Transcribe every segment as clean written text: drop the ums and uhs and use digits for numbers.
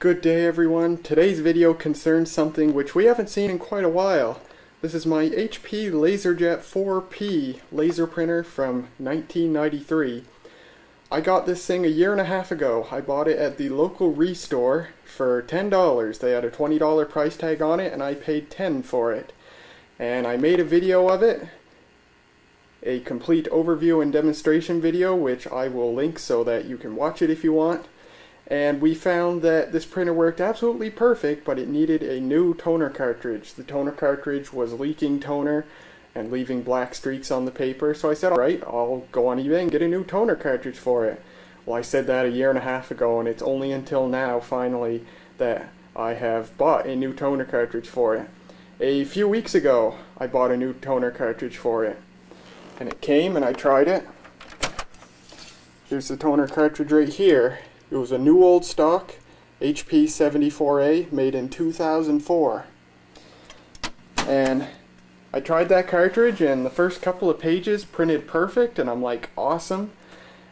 Good day everyone. Today's video concerns something which we haven't seen in quite a while. This is my HP LaserJet 4P laser printer from 1993. I got this thing a year and a half ago. I bought it at the local restore for $10. They had a $20 price tag on it and I paid $10 for it. And I made a video of it, a complete overview and demonstration video, which I will link so that you can watch it if you want. And we found that this printer worked absolutely perfect, but it needed a new toner cartridge. The toner cartridge was leaking toner and leaving black streaks on the paper. So I said, alright, I'll go on eBay and get a new toner cartridge for it. Well, I said that a year and a half ago, and it's only until now, finally, that I have bought a new toner cartridge for it. A few weeks ago, I bought a new toner cartridge for it. And it came and I tried it. Here's the toner cartridge right here. It was a new old stock HP 74A made in 2004. And I tried that cartridge and the first couple of pages printed perfect and I'm like, awesome.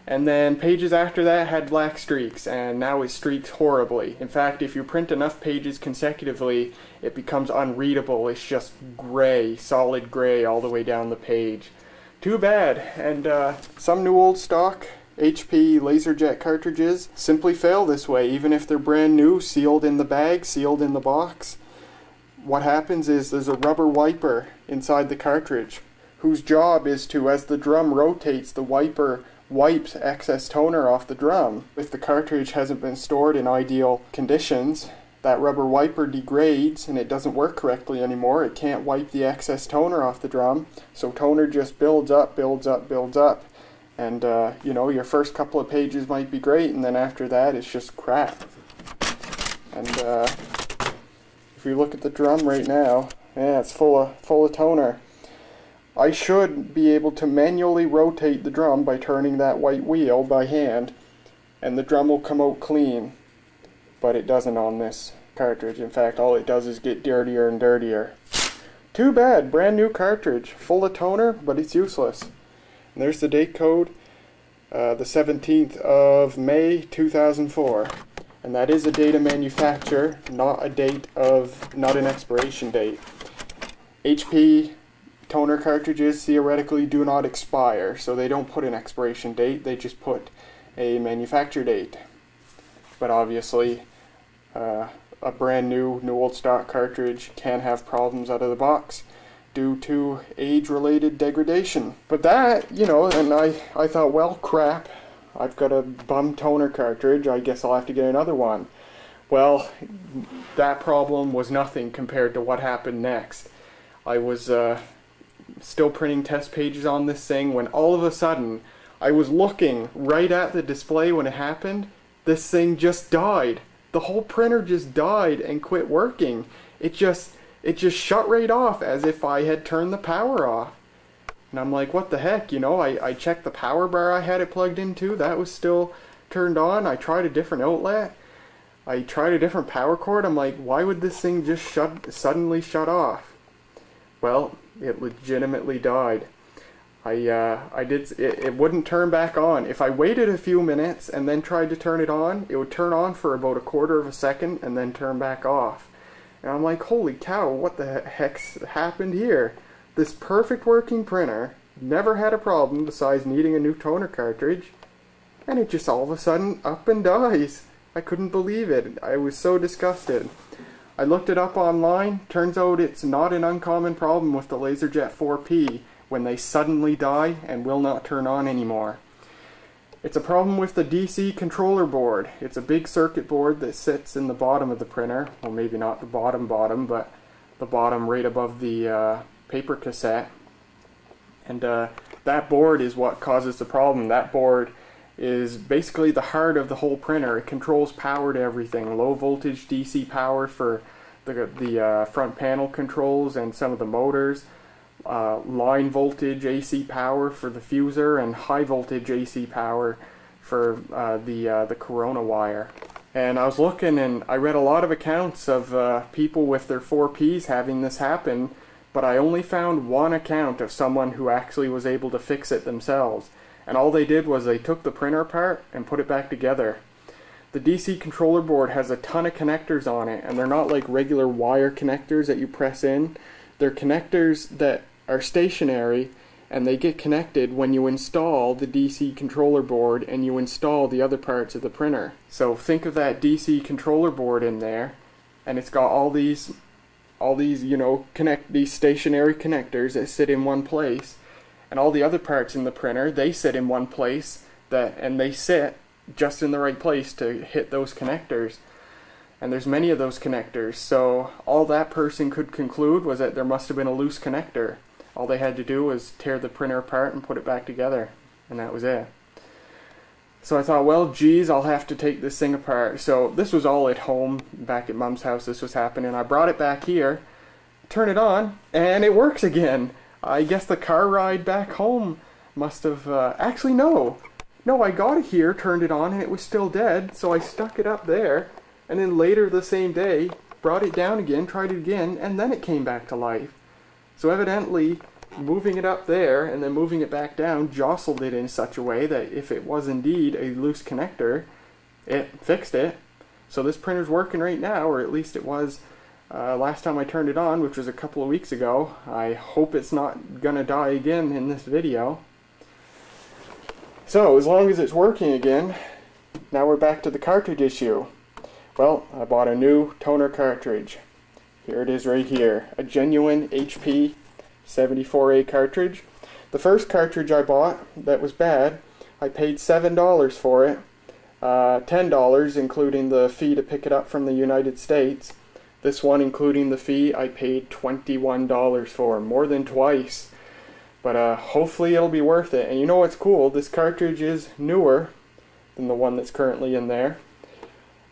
And then pages after that had black streaks, and now it streaks horribly. In fact, if you print enough pages consecutively, it becomes unreadable. It's just gray, solid gray all the way down the page. Too bad. And some new old stock HP LaserJet cartridges simply fail this way, even if they're brand new, sealed in the bag, sealed in the box. What happens is there's a rubber wiper inside the cartridge whose job is to, as the drum rotates, the wiper wipes excess toner off the drum. If the cartridge hasn't been stored in ideal conditions, that rubber wiper degrades and it doesn't work correctly anymore. It can't wipe the excess toner off the drum, so toner just builds up, builds up, builds up. And, you know, your first couple of pages might be great, and then after that, it's just crap. And, if you look at the drum right now, yeah, it's full of toner. I should be able to manually rotate the drum by turning that white wheel by hand, and the drum will come out clean. But it doesn't on this cartridge. In fact, all it does is get dirtier and dirtier. Too bad, brand new cartridge, full of toner, but it's useless. And there's the date code, the 17th of May 2004. And that is a date of manufacture, not an expiration date. HP toner cartridges theoretically do not expire, so they don't put an expiration date, they just put a manufacture date. But obviously, a brand new old stock cartridge can have problems out of the box due to age-related degradation. But that, you know, and I thought, well, crap, I've got a bum toner cartridge, I guess I'll have to get another one. Well, that problem was nothing compared to what happened next. I was still printing test pages on this thing when all of a sudden, I was looking right at the display when it happened, this thing just died. The whole printer just died and quit working. It just shut right off as if I had turned the power off. And I'm like, what the heck, you know, I checked the power bar I had it plugged into, that was still turned on. I tried a different outlet. I tried a different power cord. I'm like, why would this thing just suddenly shut off? Well, it legitimately died. It wouldn't turn back on. If I waited a few minutes and then tried to turn it on, it would turn on for about a quarter of a second and then turn back off. And I'm like, holy cow, what the heck's happened here? This perfect working printer never had a problem besides needing a new toner cartridge, and it just all of a sudden up and dies. I couldn't believe it. I was so disgusted. I looked it up online. Turns out it's not an uncommon problem with the LaserJet 4P when they suddenly die and will not turn on anymore. It's a problem with the DC controller board. It's a big circuit board that sits in the bottom of the printer. Well, maybe not the bottom, but the bottom right above the paper cassette. And that board is what causes the problem. That board is basically the heart of the whole printer. It controls power to everything. Low voltage DC power for the front panel controls and some of the motors. Line voltage AC power for the fuser, and high voltage AC power for the corona wire. And I was looking and I read a lot of accounts of people with their 4Ps having this happen, but I only found one account of someone who actually was able to fix it themselves. And all they did was they took the printer apart and put it back together. the DC controller board has a ton of connectors on it, and they're not like regular wire connectors that you press in. They're connectors that are stationary, and they get connected when you install the DC controller board and you install the other parts of the printer. So think of that DC controller board in there, and it's got all these you know, these stationary connectors that sit in one place, and all the other parts in the printer, they sit in one place, and they sit just in the right place to hit those connectors. And there's many of those connectors, so all that person could conclude was that there must have been a loose connector. All they had to do was tear the printer apart and put it back together, and that was it. So I thought, well, geez, I'll have to take this thing apart. So this was all at home, back at Mom's house, this was happening. I brought it back here, turn it on, and it works again. I guess the car ride back home must have, actually no, I got it here, turned it on, and it was still dead, so I stuck it up there, and then later the same day, brought it down again, tried it again, and then it came back to life. So evidently, moving it up there and then moving it back down jostled it in such a way that if it was indeed a loose connector, it fixed it. So this printer's working right now, or at least it was last time I turned it on, which was a couple of weeks ago. I hope it's not gonna die again in this video. So as long as it's working again, now we're back to the cartridge issue. Well, I bought a new toner cartridge. Here it is right here, a genuine HP 74A cartridge. The first cartridge I bought that was bad, I paid $7 for it, $10 including the fee to pick it up from the United States. This one, including the fee, I paid $21 for, more than twice. But hopefully it'll be worth it. And you know what's cool? This cartridge is newer than the one that's currently in there.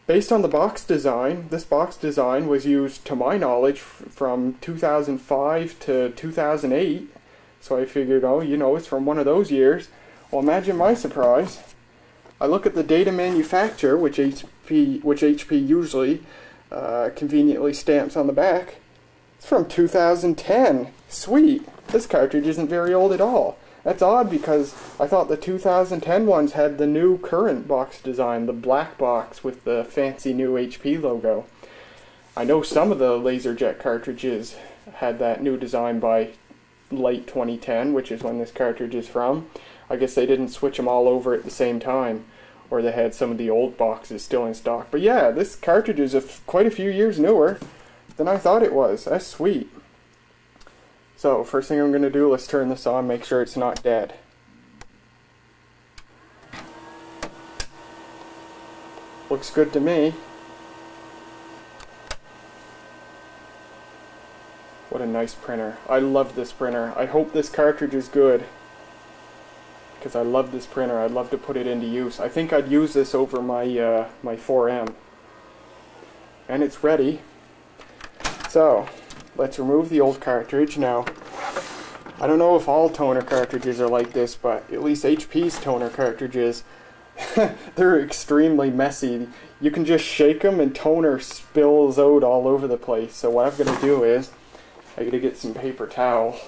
Based on the box design, this box design was used, to my knowledge, from 2005 to 2008. So I figured, oh, you know, it's from one of those years. Well, imagine my surprise. I look at the date of manufacture, which HP usually conveniently stamps on the back. It's from 2010. Sweet. This cartridge isn't very old at all. That's odd because I thought the 2010 ones had the new current box design, the black box with the fancy new HP logo. I know some of the LaserJet cartridges had that new design by late 2010, which is when this cartridge is from. I guess they didn't switch them all over at the same time, or they had some of the old boxes still in stock. But yeah, this cartridge is quite a few years newer than I thought it was. That's sweet. So, first thing I'm going to do, let's turn this on, make sure it's not dead. Looks good to me. What a nice printer. I love this printer. I hope this cartridge is good, because I love this printer. I'd love to put it into use. I think I'd use this over my, my 4M. And it's ready. So, let's remove the old cartridge. Now, I don't know if all toner cartridges are like this, but at least HP's toner cartridges, they're extremely messy. You can just shake them and toner spills out all over the place. So what I'm going to do is, I got to get some paper towel.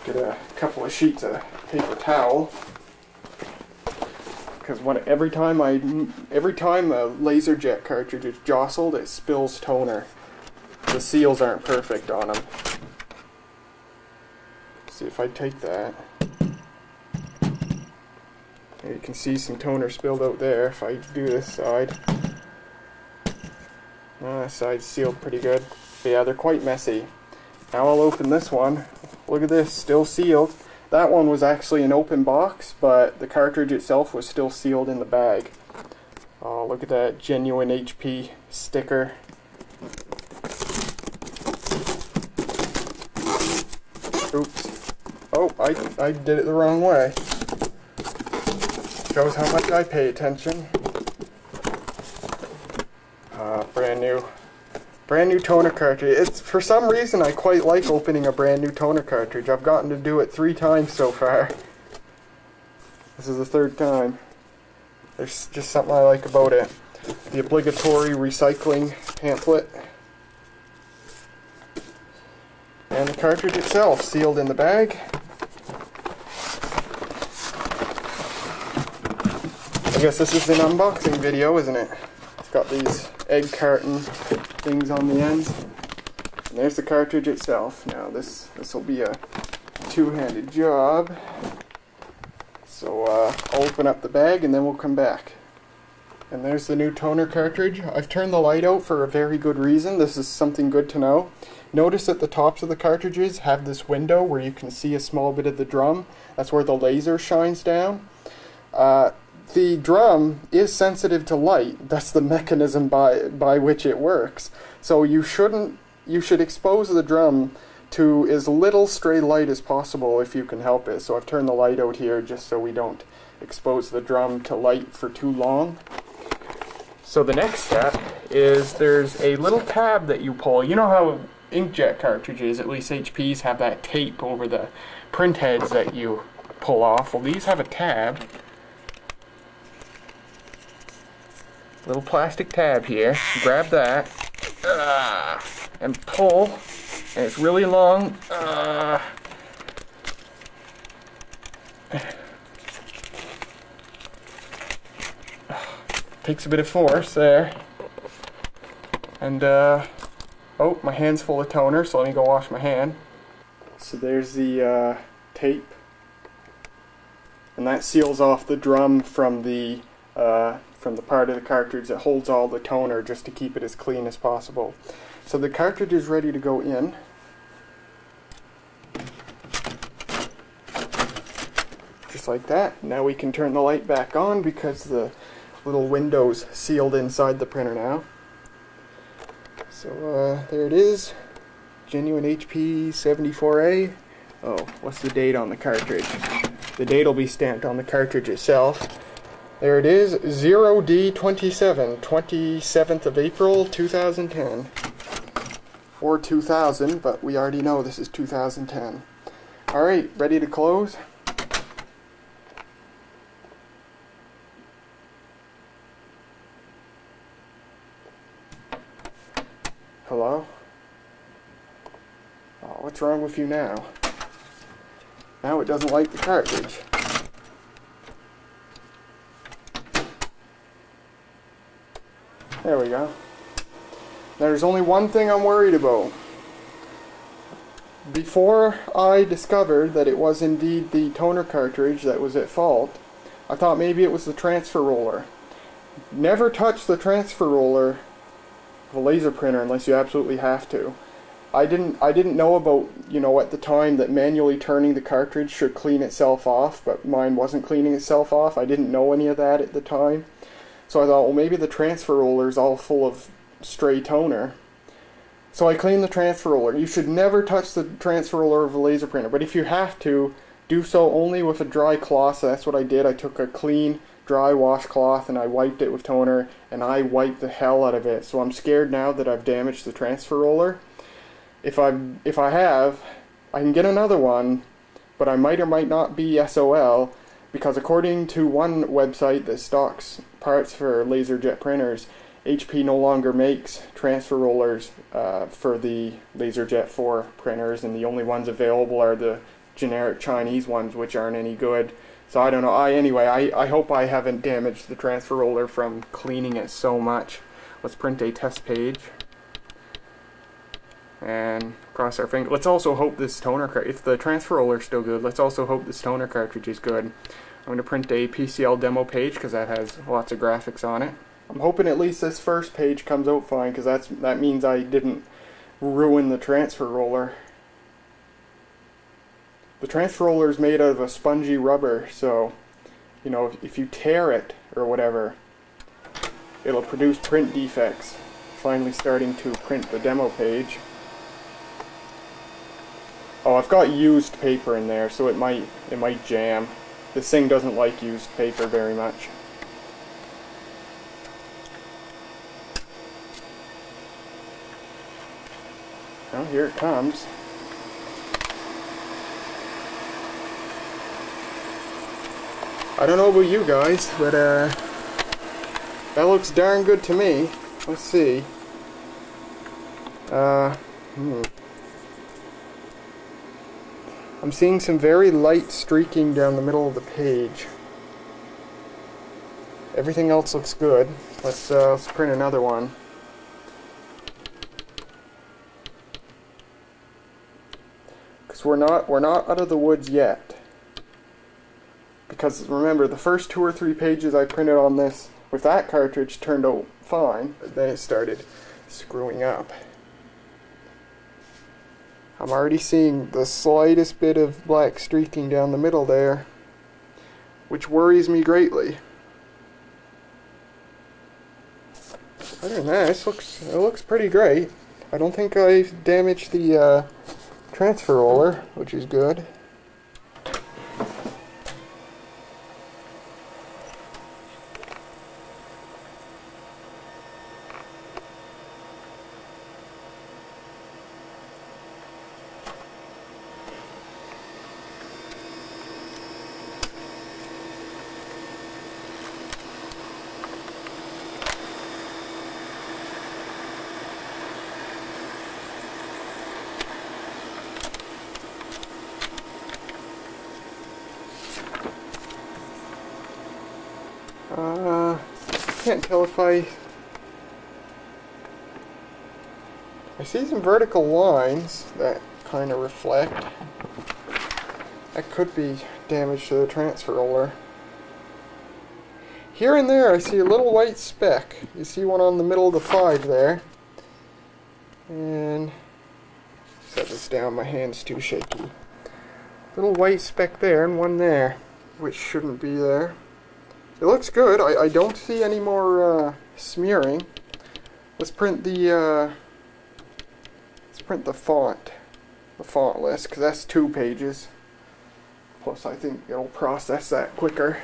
Get a couple of sheets of paper towel. Because every time a LaserJet cartridge is jostled, it spills toner. The seals aren't perfect on them. See if I take that. You can see some toner spilled out there. If I do this side, this side's sealed pretty good. But yeah, they're quite messy. Now I'll open this one. Look at this, still sealed. That one was actually an open box, but the cartridge itself was still sealed in the bag. Oh, look at that genuine HP sticker. Oops. Oh, I did it the wrong way. Shows how much I pay attention. Brand new toner cartridge. It's, for some reason, I quite like opening a brand new toner cartridge. I've gotten to do it 3 times so far. This is the 3rd time. There's just something I like about it. The obligatory recycling pamphlet. And the cartridge itself, sealed in the bag. guess this is an unboxing video, isn't it? It's got these egg carton things on the ends. And there's the cartridge itself. Now this will be a two-handed job. So I'll open up the bag and then we'll come back. And there's the new toner cartridge. I've turned the light out for a very good reason. This is something good to know. Notice that the tops of the cartridges have this window where you can see a small bit of the drum. That's where the laser shines down. The drum is sensitive to light. That's the mechanism by which it works. So you should expose the drum to as little stray light as possible if you can help it. So I've turned the light out here just so we don't expose the drum to light for too long. So the next step is there's a little tab that you pull. You know how inkjet cartridges, at least HPs, have that tape over the print heads that you pull off? Well, these have a tab. Little plastic tab here. Grab that and pull, and it's really long. Takes a bit of force there. And oh, my hand's full of toner, so let me go wash my hand. So there's the tape, and that seals off the drum from the part of the cartridge that holds all the toner, just to keep it as clean as possible. So the cartridge is ready to go in. Just like that. Now we can turn the light back on because the little window's sealed inside the printer now. So there it is. Genuine HP 74A. Oh, what's the date on the cartridge? The date will be stamped on the cartridge itself. There it is, 0D27, 27th of April, 2010. Or 2000, but we already know this is 2010. Alright, ready to close? Hello? Oh, what's wrong with you now? Now it doesn't like the cartridge. There we go. There's only one thing I'm worried about. Before I discovered that it was indeed the toner cartridge that was at fault, I thought maybe it was the transfer roller. Never touch the transfer roller of a laser printer unless you absolutely have to. I didn't know about, at the time, that manually turning the cartridge should clean itself off, but mine wasn't cleaning itself off. I didn't know any of that at the time. So I thought, well, maybe the transfer roller is all full of stray toner. So I cleaned the transfer roller. You should never touch the transfer roller of a laser printer, but if you have to, do so only with a dry cloth. So that's what I did. I took a clean, dry washcloth and I wiped it with toner, and I wiped the hell out of it. So I'm scared now that I've damaged the transfer roller. If I have, I can get another one, but I might or might not be SOL, because according to one website that stocks parts for LaserJet printers, HP no longer makes transfer rollers for the LaserJet 4 printers, and the only ones available are the generic Chinese ones, which aren't any good. So I don't know. Anyway, I hope I haven't damaged the transfer roller from cleaning it so much. Let's print a test page. And cross our fingers. Let's also hope this toner cartridge, if the transfer roller is still good, let's also hope this toner cartridge is good. I'm going to print a PCL demo page because that has lots of graphics on it. I'm hoping at least this first page comes out fine, because that means I didn't ruin the transfer roller. The transfer roller is made out of a spongy rubber, so if you tear it or whatever, it'll produce print defects. Finally starting to print the demo page. Oh, I've got used paper in there, so it might jam. This thing doesn't like used paper very much. Well, here it comes. I don't know about you guys, but that looks darn good to me. Let's see. I'm seeing some very light streaking down the middle of the page. Everything else looks good. Let's print another one. Because we're not out of the woods yet. Because remember, the first 2 or 3 pages I printed on this with that cartridge turned out fine, but then it started screwing up. I'm already seeing the slightest bit of black streaking down the middle there, which worries me greatly. Other than that, it looks pretty great. I don't think I damaged the transfer roller, which is good. Can't tell if I see some vertical lines that kind of reflect. That could be damage to the transfer roller. Here and there I see a little white speck. You see one on the middle of the 5 there. And set this down, my hand's too shaky. Little white speck there and one there, which shouldn't be there. It looks good. I don't see any more smearing. Let's print the font list, because that's 2 pages. Plus, I think it'll process that quicker.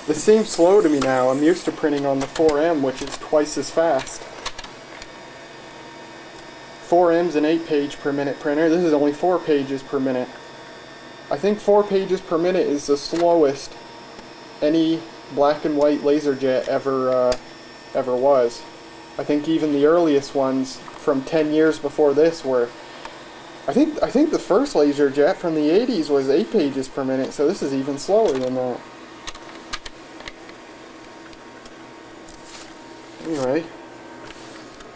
This seems slow to me now. I'm used to printing on the 4M, which is twice as fast. 4M's an 8-page per minute printer. This is only 4 pages per minute. I think 4 pages per minute is the slowest any black and white LaserJet ever was. I think even the earliest ones from 10 years before this were. I think the first LaserJet from the 80s was 8 pages per minute, so this is even slower than that. Anyway,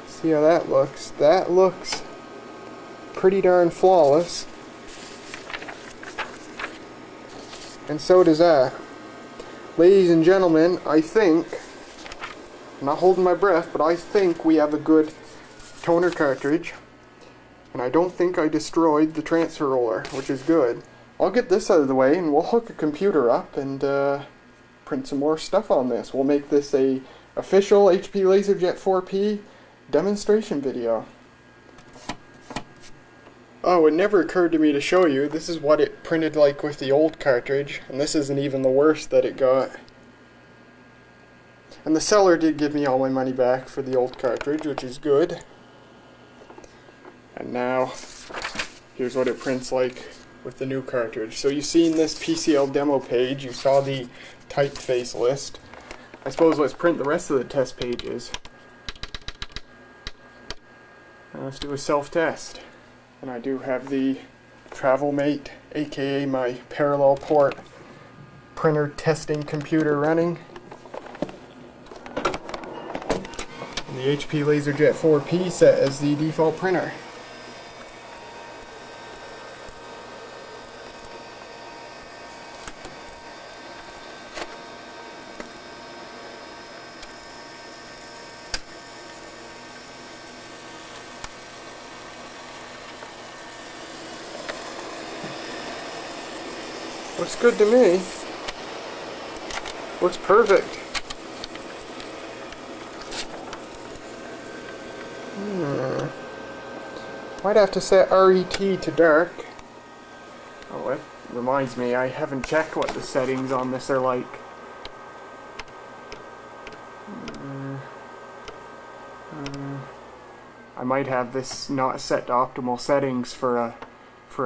see how that looks. That looks pretty darn flawless. And so does that. Ladies and gentlemen, I think, I'm not holding my breath, but I think we have a good toner cartridge. And I don't think I destroyed the transfer roller, which is good. I'll get this out of the way and we'll hook a computer up and print some more stuff on this. We'll make this a official HP LaserJet 4P demonstration video. Oh, it never occurred to me to show you. This is what it printed like with the old cartridge, and this isn't even the worst that it got. And the seller did give me all my money back for the old cartridge, which is good. And now, here's what it prints like with the new cartridge. So you see in this PCL demo page, you saw the typeface list. I suppose let's print the rest of the test pages. Now let's do a self-test. And I do have the TravelMate, aka my parallel port printer testing computer running. And the HP LaserJet 4P set as the default printer. Looks good to me. Looks perfect. Might have to set RET to dark. Oh, that reminds me, I haven't checked what the settings on this are like. I might have this not set to optimal settings for a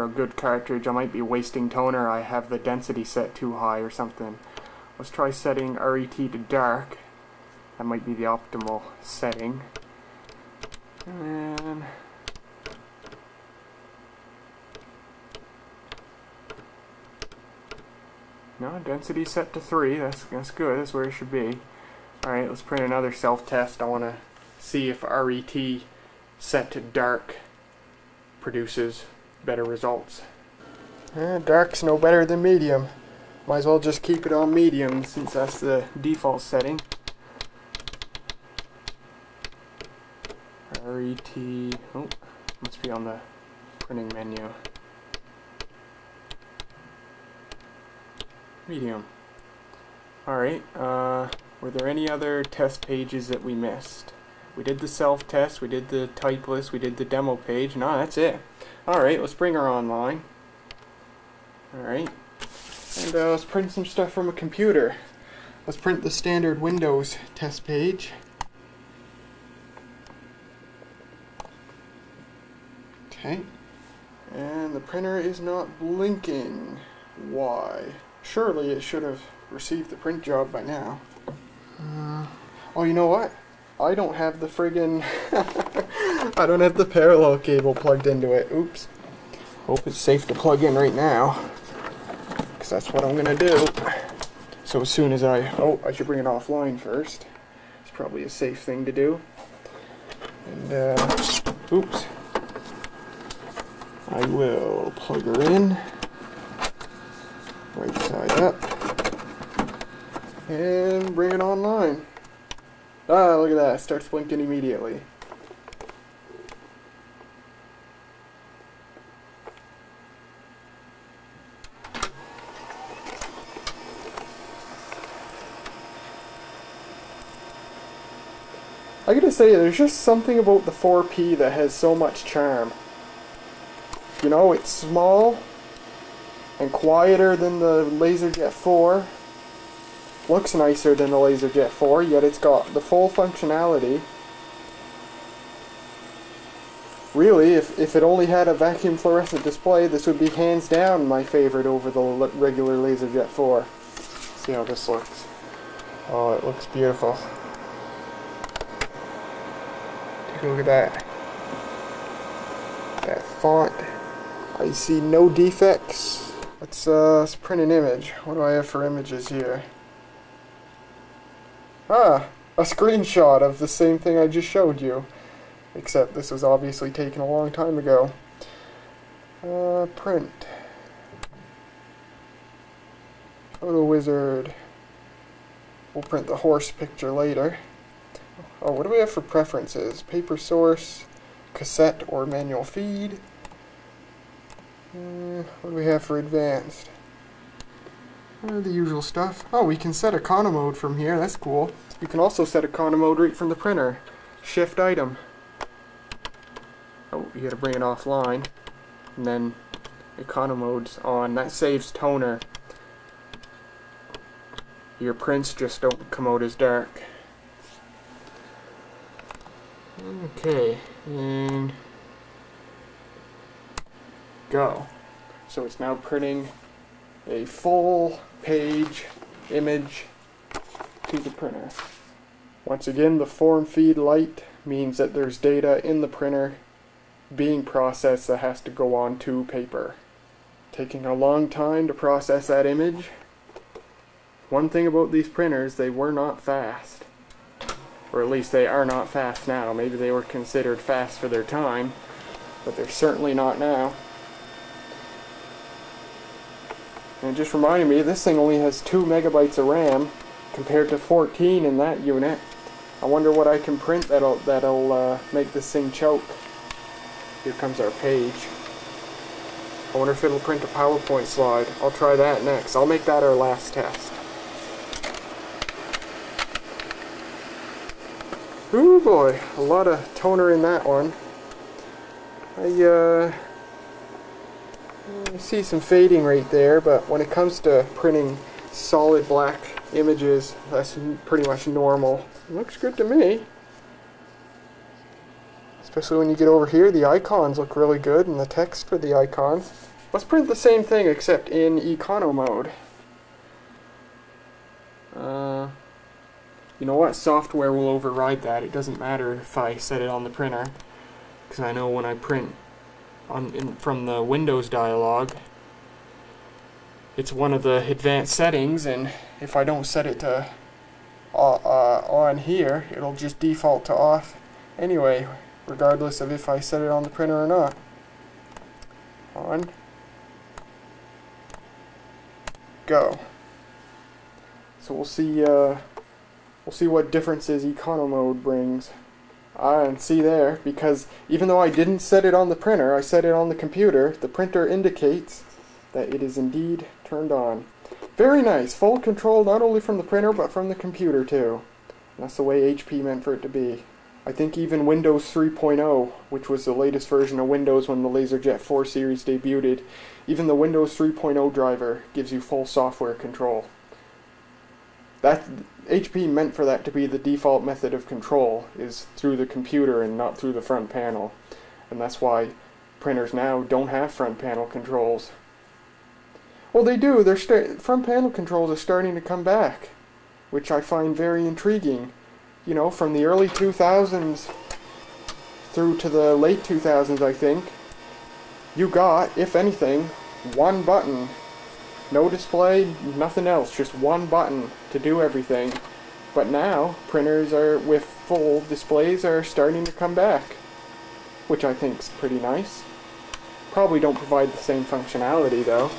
good cartridge. I might be wasting toner. I have the density set too high or something. Let's try setting RET to dark. That might be the optimal setting. And then no, density set to 3. That's good. That's where it should be. Alright, let's print another self-test. I want to see if RET set to dark produces better results. Dark's no better than medium. Might as well just keep it on medium since that's the default setting. RET, oh, must be on the printing menu. Medium. Alright, were there any other test pages that we missed? We did the self-test, we did the type list, we did the demo page. No, that's it. Alright, let's bring her online. Alright. And let's print some stuff from a computer. Let's print the standard Windows test page. Okay. And the printer is not blinking. Why? Surely it should have received the print job by now. Oh, you know what? I don't have the friggin... I don't have the parallel cable plugged into it. Oops. Hope it's safe to plug in right now, because that's what I'm gonna do. So as soon as I should bring it offline first. It's probably a safe thing to do. And oops. I will plug her in. Right side up. And bring it online. Ah, look at that. It starts blinking immediately. I gotta say, there's just something about the 4P that has so much charm. You know, it's small and quieter than the LaserJet 4. Looks nicer than the LaserJet 4, yet it's got the full functionality. Really, if it only had a vacuum fluorescent display, this would be hands down my favorite over the regular LaserJet 4. See how this looks. Oh, it looks beautiful. Take a look at that. That font. I see no defects. Let's print an image. What do I have for images here? Ah, a screenshot of the same thing I just showed you. Except this was obviously taken a long time ago. Print. Photo wizard. We'll print the horse picture later. Oh, what do we have for preferences? Paper source, cassette or manual feed. What do we have for advanced? The usual stuff. Oh, we can set econo mode from here. That's cool. You can also set econo mode right from the printer. Shift item. Oh, you gotta bring it offline. And then econo mode's on. That saves toner. Your prints just don't come out as dark. Okay, and go. So it's now printing a full page image to the printer. Once again, the form feed light means that there's data in the printer being processed that has to go on to paper. Taking a long time to process that image. One thing about these printers, they were not fast. Or at least they are not fast now. Maybe they were considered fast for their time, but they're certainly not now. And it just reminded me, this thing only has 2 megabytes of RAM compared to 14 in that unit. I wonder what I can print that'll make this thing choke. Here comes our page. I wonder if it'll print a PowerPoint slide. I'll try that next. I'll make that our last test. Ooh boy, a lot of toner in that one. I see some fading right there, but when it comes to printing solid black images, that's pretty much normal. It looks good to me. Especially when you get over here, the icons look really good and the text for the icons. Let's print the same thing except in econo mode. You know what? Software will override that. It doesn't matter if I set it on the printer, because I know when I print from the Windows dialog, it's one of the advanced settings, and if I don't set it to on here, it'll just default to off anyway, regardless of if I set it on the printer or not. On. Go. So we'll see what differences econo mode brings. And see there, because even though I didn't set it on the printer, I set it on the computer, the printer indicates that it is indeed turned on. Very nice. Full control not only from the printer but from the computer too. And that's the way HP meant for it to be. I think even Windows 3.0, which was the latest version of Windows when the LaserJet 4 series debuted, even the Windows 3.0 driver gives you full software control. That HP meant for that to be the default method of control, is through the computer and not through the front panel. And that's why printers now don't have front panel controls. Well, they do. Front panel controls are starting to come back, which I find very intriguing. You know, from the early 2000s through to the late 2000s, I think, you got, if anything, one button. No display, nothing else, just one button to do everything. But now, printers with full displays are starting to come back, which I think is pretty nice. Probably don't provide the same functionality though.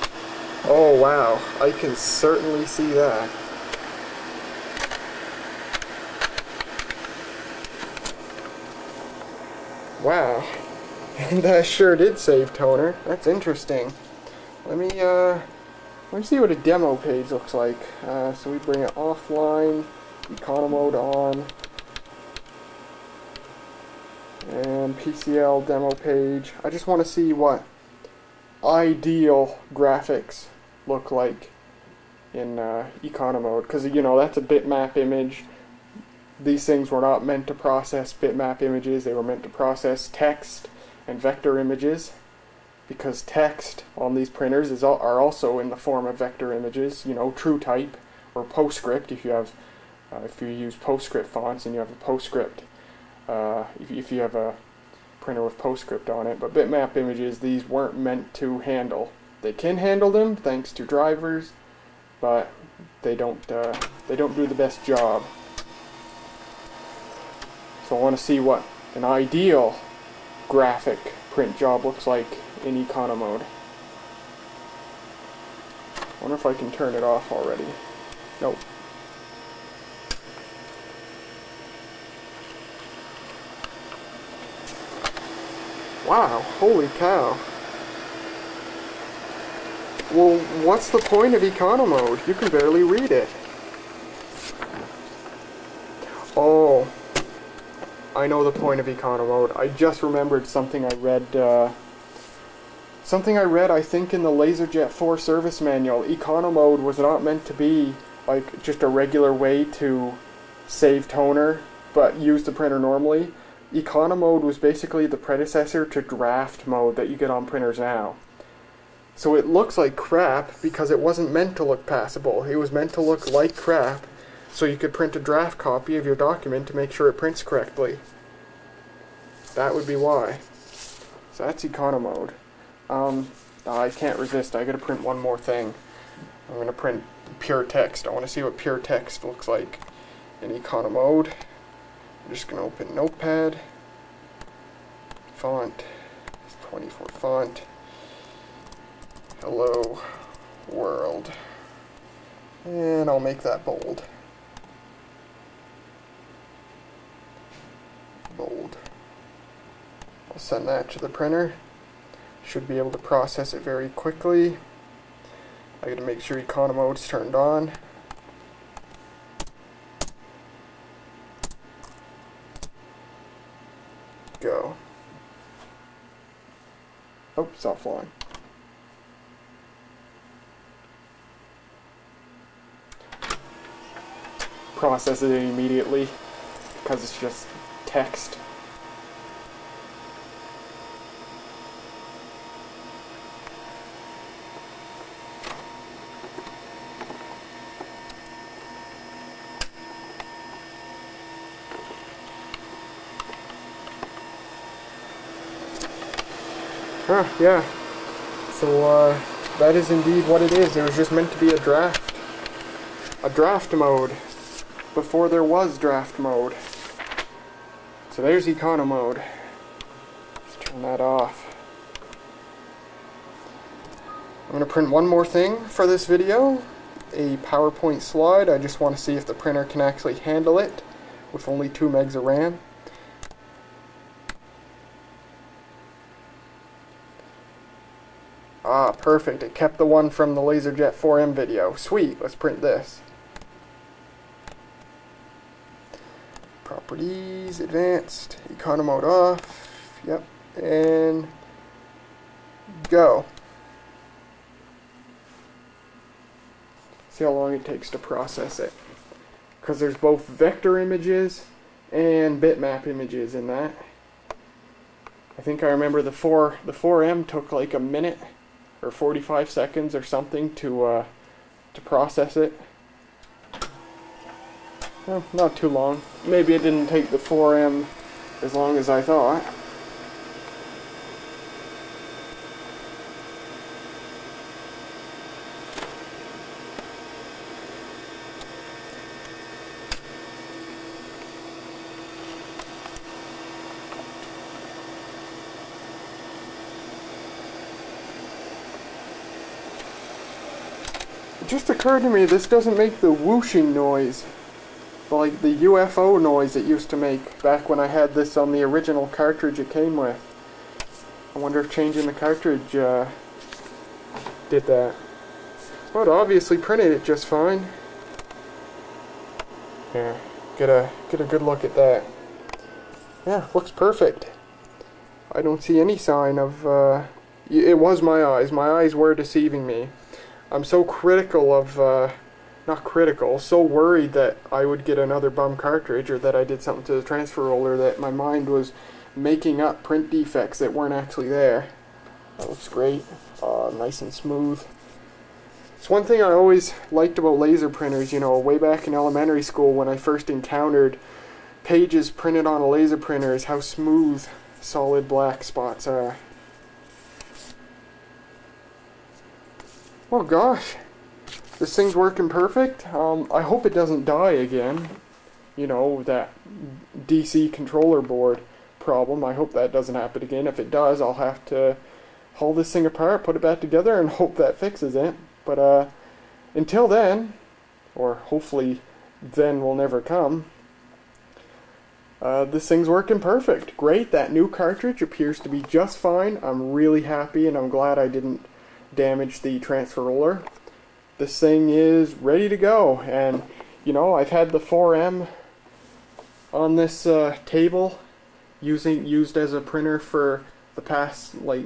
Oh wow, I can certainly see that. Wow, that sure did save toner. That's interesting. Let me see what a demo page looks like. So we bring it offline, econo mode on, and PCL demo page. I just want to see what ideal graphics look like in econo mode, because you know that's a bitmap image. These things were not meant to process bitmap images, they were meant to process text and vector images, because text on these printers are also in the form of vector images, you know, TrueType or PostScript if you use PostScript fonts and you have a PostScript, if you have a printer with PostScript on it. But bitmap images, these weren't meant to handle. They can handle them thanks to drivers, but they don't do the best job. So I want to see what an ideal graphic print job looks like in econo mode. I wonder if I can turn it off already. Nope. Wow, holy cow. Well, what's the point of econo mode? You can barely read it. Oh, I know the point of econo mode. I just remembered something I read, I think, in the LaserJet 4 service manual. Econo mode was not meant to be like just a regular way to save toner, but use the printer normally. Econo mode was basically the predecessor to draft mode that you get on printers now. So it looks like crap because it wasn't meant to look passable. It was meant to look like crap, so you could print a draft copy of your document to make sure it prints correctly. That would be why. So that's econo mode. I can't resist. I gotta print one more thing. I'm gonna print pure text. I want to see what pure text looks like in econo mode. I'm just gonna open Notepad. Font. It's 24 font. Hello world. And I'll make that bold. Bold. I'll send that to the printer. Should be able to process it very quickly. I gotta make sure econo mode's turned on. Go. Oh, it's offline. Processes it immediately because it's just text. Huh, yeah. So, that is indeed what it is. It was just meant to be a draft. A draft mode. Before there was draft mode. So there's econo mode. Let's turn that off. I'm going to print one more thing for this video. A PowerPoint slide. I just want to see if the printer can actually handle it with only 2 megs of RAM. Ah, perfect. It kept the one from the LaserJet 4M video. Sweet. Let's print this. Properties, advanced, econo mode off. Yep. And go. See how long it takes to process it. Because there's both vector images and bitmap images in that. I think I remember the 4M took like a minute or 45 seconds or something to process it. Well, not too long. Maybe it didn't take the 4M as long as I thought. It just occurred to me this doesn't make the whooshing noise, like the UFO noise it used to make back when I had this on the original cartridge it came with. I wonder if changing the cartridge did that. Well, it obviously printed it just fine. Here, get a good look at that. Yeah, looks perfect. I don't see any sign of, it was my eyes. My eyes were deceiving me. I'm so critical of, not critical, so worried that I would get another bum cartridge or that I did something to the transfer roller that my mind was making up print defects that weren't actually there. That looks great. Nice and smooth. It's one thing I always liked about laser printers, you know, way back in elementary school when I first encountered pages printed on a laser printer, is how smooth solid black spots are. Oh gosh, this thing's working perfect. I hope it doesn't die again. You know, that DC controller board problem. I hope that doesn't happen again. If it does, I'll have to haul this thing apart, put it back together, and hope that fixes it. But until then, or hopefully then will never come, this thing's working perfect. Great, that new cartridge appears to be just fine. I'm really happy, and I'm glad I didn't damage the transfer roller. This thing is ready to go, and you know, I've had the 4M on this table used as a printer for the past like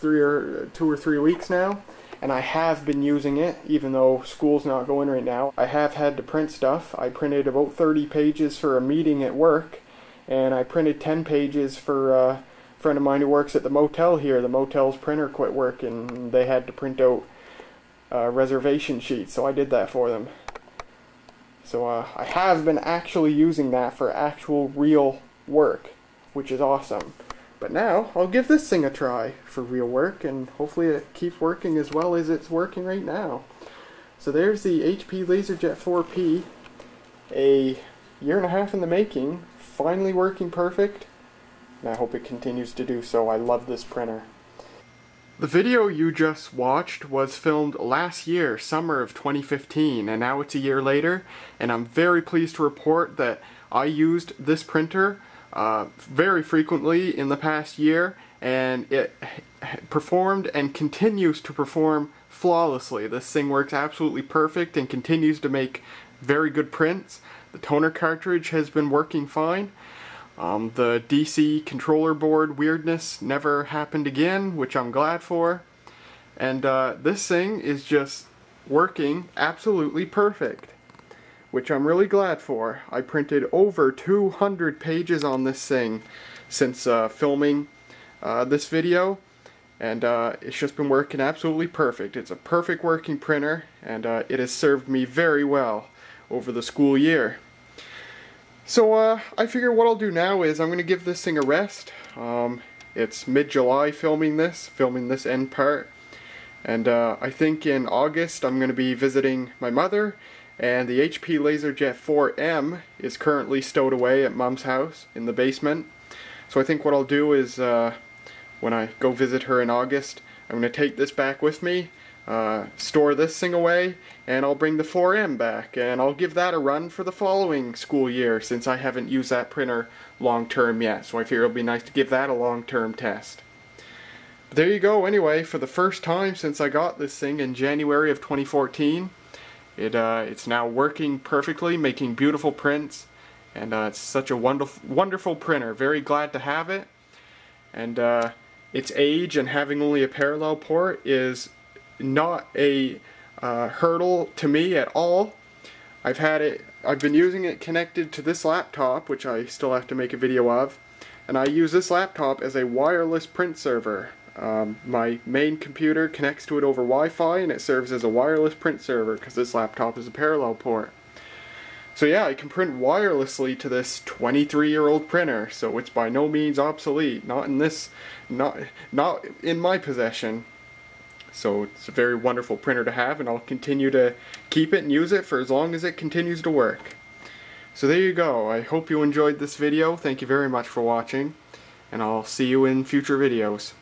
2 or 3 weeks now, and I have been using it even though school's not going right now. I have had to print stuff. I printed about 30 pages for a meeting at work, and I printed 10 pages for a friend of mine who works at the motel here. The motel's printer quit working, and they had to print out reservation sheets, so I did that for them. So I have been actually using that for actual real work, which is awesome. But now I'll give this thing a try for real work, and hopefully it keeps working as well as it's working right now. So there's the HP LaserJet 4P, a year and a half in the making, finally working perfect, and I hope it continues to do so. I love this printer. The video you just watched was filmed last year, summer of 2015, and now it's a year later, and I'm very pleased to report that I used this printer very frequently in the past year, and it performed and continues to perform flawlessly. This thing works absolutely perfect and continues to make very good prints. The toner cartridge has been working fine. The DC controller board weirdness never happened again, which I'm glad for. And this thing is just working absolutely perfect, which I'm really glad for. I printed over 200 pages on this thing since filming this video, and it's just been working absolutely perfect. It's a perfect working printer, and it has served me very well over the school year. So I figure what I'll do now is I'm going to give this thing a rest. It's mid-July filming this end part. And I think in August I'm going to be visiting my mother, and the HP LaserJet 4M is currently stowed away at Mom's house in the basement. So I think what I'll do is when I go visit her in August, I'm going to take this back with me, store this thing away, and I'll bring the 4M back, and I'll give that a run for the following school year, since I haven't used that printer long term yet. So I figure it'll be nice to give that a long term test. But there you go. Anyway, for the first time since I got this thing in January of 2014, it's now working perfectly, making beautiful prints, and it's such a wonderful printer. Very glad to have it. And its age and having only a parallel port is not a hurdle to me at all. I've been using it connected to this laptop, which I still have to make a video of, and I use this laptop as a wireless print server. My main computer connects to it over Wi-Fi, and it serves as a wireless print server because this laptop is a parallel port. So yeah, I can print wirelessly to this 23-year-old printer, so it's by no means obsolete. Not in my possession. So it's a very wonderful printer to have, and I'll continue to keep it and use it for as long as it continues to work. So there you go. I hope you enjoyed this video. Thank you very much for watching, and I'll see you in future videos.